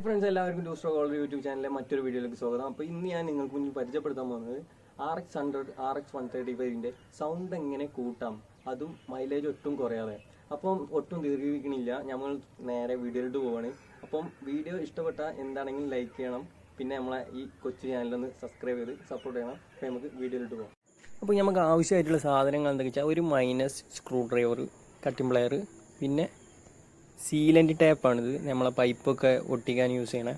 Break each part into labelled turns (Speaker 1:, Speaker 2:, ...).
Speaker 1: Friends, എല്ലാവർക്കും two stroke old YouTube ചാനലിലെ മറ്റൊരു വീഡിയോയിലേക്ക് സ്വാഗതം. അപ്പോൾ ഇന്ന് ഞാൻ നിങ്ങൾക്ക് മുന്നിൽ പരിചയപ്പെടുത്താൻ പോകുന്നത് RX100 RX135ന്റെ സൗണ്ട് എങ്ങനെ കൂട്ടാം, അതും മൈലേജ് ഒട്ടും കുറയാതെ. അപ്പം ഒട്ടും ദീർഘിപ്പിക്കണില്ല, നമ്മൾ നേരെ വീഡിയോയിലോട്ട് പോവാണ്. അപ്പം വീഡിയോ ഇഷ്ടപ്പെട്ട എന്താണെങ്കിലും ലൈക്ക് ചെയ്യണം, പിന്നെ നമ്മളെ ഈ കൊച്ചു ചാനലൊന്ന് സബ്സ്ക്രൈബ് ചെയ്ത് സപ്പോർട്ട് ചെയ്യണം. അപ്പോൾ നമുക്ക് വീഡിയോയിലോട്ട് പോകാം. അപ്പോൾ നമുക്ക് ആവശ്യമായിട്ടുള്ള സാധനങ്ങൾ എന്തൊക്കെ വെച്ചാൽ ഒരു minus screw driver, cutting player, പിന്നെ സീലൻ്റ് ടേപ്പാണിത്, നമ്മളെ പൈപ്പൊക്കെ ഒട്ടിക്കാൻ യൂസ് ചെയ്യണേ,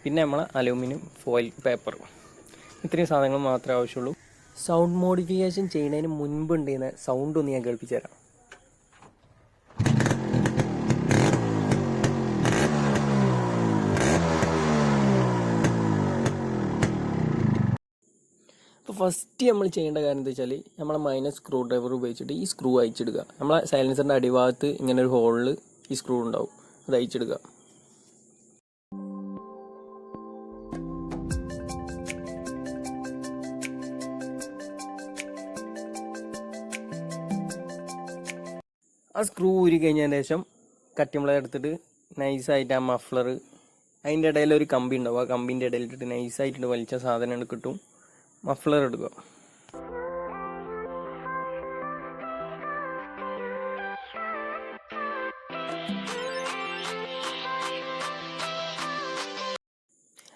Speaker 1: പിന്നെ നമ്മളെ അലൂമിനിയം ഫോയിൽ പേപ്പർ. ഇത്രയും സാധനങ്ങൾ മാത്രമേ ആവശ്യമുള്ളൂ. സൗണ്ട് മോഡിഫിക്കേഷൻ ചെയ്യുന്നതിന് മുൻപ് ഉണ്ടായിരുന്ന സൗണ്ട് ഒന്ന് ഞാൻ കേൾപ്പിച്ചു തരാം. അപ്പോൾ ഫസ്റ്റ് നമ്മൾ ചെയ്യേണ്ട കാര്യം എന്താ വെച്ചാൽ, നമ്മളെ മൈനസ് സ്ക്രൂ ഡ്രൈവർ ഉപയോഗിച്ചിട്ട് ഈ സ്ക്രൂ അയച്ചെടുക്കുക. നമ്മളെ സൈലൻസറിൻ്റെ അടിഭാഗത്ത് ഇങ്ങനെ ഒരു ഹോളിൽ ഈ സ്ക്രൂ ഉണ്ടാവും, അത് അയച്ചെടുക്കുക. ആ സ്ക്രൂ ഊരി കഴിഞ്ഞതിന് ശേഷം കട്ടിംഗ് പ്ലെയർ എടുത്തിട്ട് നൈസായിട്ട് ആ മഫ്ലർ, അതിൻ്റെ ഇടയിൽ ഒരു കമ്പി ഉണ്ടാവും, ആ കമ്പീൻ്റെ ഇടയിലിട്ടിട്ട് നൈസായിട്ട് വലിച്ച സാധനങ്ങൾ കിട്ടും. മഫ്ലർ എടുക്കുക.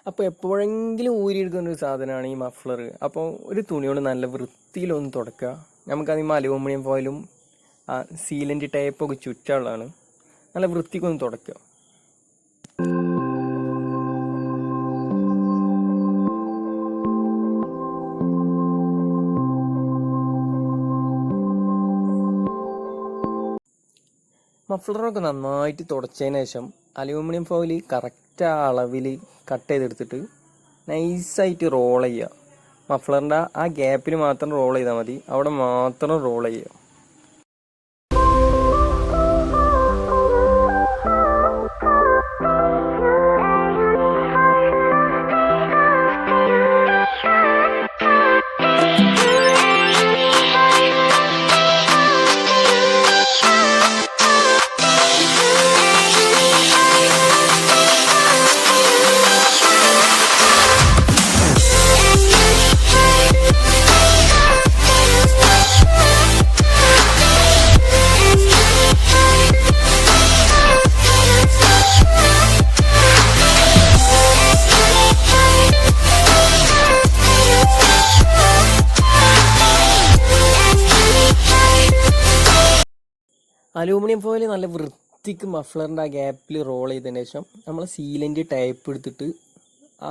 Speaker 1: അപ്പോൾ എപ്പോഴെങ്കിലും ഊരിയെടുക്കുന്ന ഒരു സാധനമാണ് ഈ മഫ്ലർ. അപ്പോൾ ഒരു തുണിയോട് നല്ല വൃത്തിയിലൊന്ന് തുടക്കുക. നമുക്കതിന് അലൂമിനിയം ഫോയിലും സീലൻ്റ് ടേപ്പൊക്കെ ചുറ്റുള്ളതാണ്. നല്ല വൃത്തിക്കൊന്ന് തുടക്കുക. മഫ്ലറൊക്കെ നന്നായിട്ട് തുടച്ചതിന് ശേഷം അലൂമിനിയം ഫോയിൽ കറക്റ്റ് ആ അളവിൽ കട്ട് ചെയ്തെടുത്തിട്ട് നൈസായിട്ട് റോൾ ചെയ്യുക. മഫ്ലറിൻ്റെ ആ ഗ്യാപ്പിൽ മാത്രം റോൾ ചെയ്താൽ മതി, അവിടെ മാത്രം റോൾ ചെയ്യുക. അലൂമിനിയം ഫോയിൽ നല്ല വൃത്തിക്ക് മഫ്ലറിൻ്റെ ആ ഗ്യാപ്പിൽ റോൾ ചെയ്തതിന് ശേഷം നമ്മൾ സീലൻ്റ് ടൈപ്പ് എടുത്തിട്ട് ആ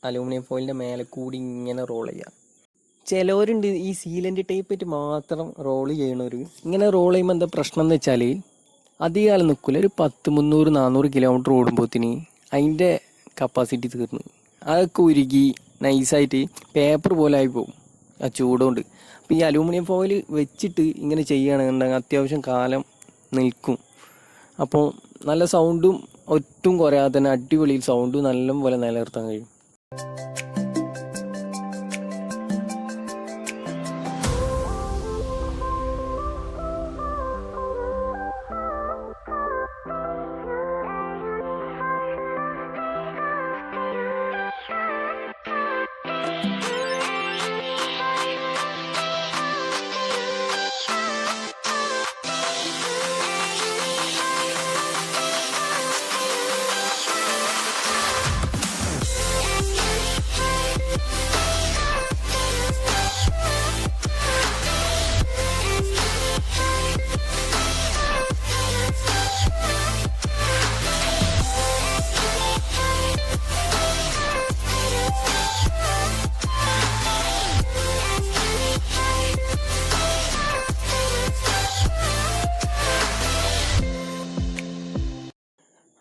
Speaker 1: അലൂമിനിയം ഫോയിലിൻ്റെ മേലെ കൂടി ഇങ്ങനെ റോൾ ചെയ്യുക. ചിലവരുണ്ട് ഈ സീലൻ്റ് ടൈപ്പായിട്ട് മാത്രം റോൾ ചെയ്യണവർ. ഇങ്ങനെ റോൾ ചെയ്യുമ്പോൾ എന്താ പ്രശ്നം എന്ന് വെച്ചാൽ, അധികം കാലം നിൽക്കില്ല. ഒരു 300-400 കിലോമീറ്റർ ഓടുമ്പോഴത്തേന് അതിൻ്റെ കപ്പാസിറ്റി തീർന്നു, അതൊക്കെ ഉരുകി നൈസായിട്ട് പേപ്പർ പോലെ ആയി പോകും ആ ചൂടുകൊണ്ട്. അപ്പോൾ ഈ അലൂമിനിയം ഫോയിൽ വെച്ചിട്ട് ഇങ്ങനെ ചെയ്യുകയാണെന്നുണ്ടെങ്കിൽ അത്യാവശ്യം കാലം നിൽക്കും. അപ്പോൾ നല്ല സൗണ്ടും ഒട്ടും കുറയാതെ തന്നെ അടിപൊളി സൗണ്ടും നല്ല പോലെ നിലനിർത്താൻ കഴിയും.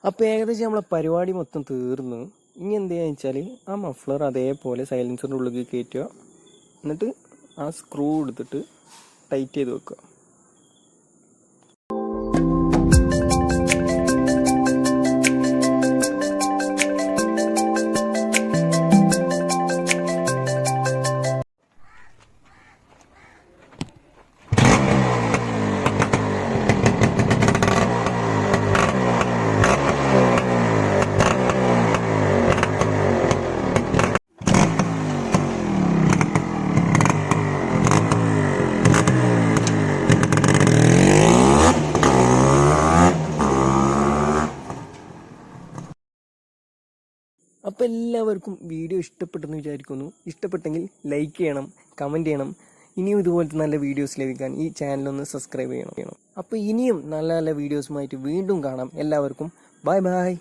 Speaker 1: അപ്പോൾ ഏകദേശം നമ്മളെ പരിപാടി മൊത്തം തീർന്നു. ഇനി എന്താണെന്ന് വെച്ചാൽ ആ മഫ്ലർ അതേപോലെ സൈലൻസറിൻ്റെ ഉള്ളിൽ കയറ്റുക, എന്നിട്ട് ആ സ്ക്രൂ എടുത്തിട്ട് ടൈറ്റ് ചെയ്ത് വെക്കുക. അപ്പോൾ എല്ലാവർക്കും വീഡിയോ ഇഷ്ടപ്പെട്ടെന്ന് വിചാരിക്കുന്നു. ഇഷ്ടപ്പെട്ടെങ്കിൽ ലൈക്ക് ചെയ്യണം, കമൻറ്റ് ചെയ്യണം. ഇനിയും ഇതുപോലത്തെ നല്ല വീഡിയോസ് ലഭിക്കാൻ ഈ ചാനലൊന്ന് സബ്സ്ക്രൈബ് ചെയ്യണം. അപ്പോൾ ഇനിയും നല്ല നല്ല വീഡിയോസുമായിട്ട് വീണ്ടും കാണാം. എല്ലാവർക്കും ബൈ ബൈ.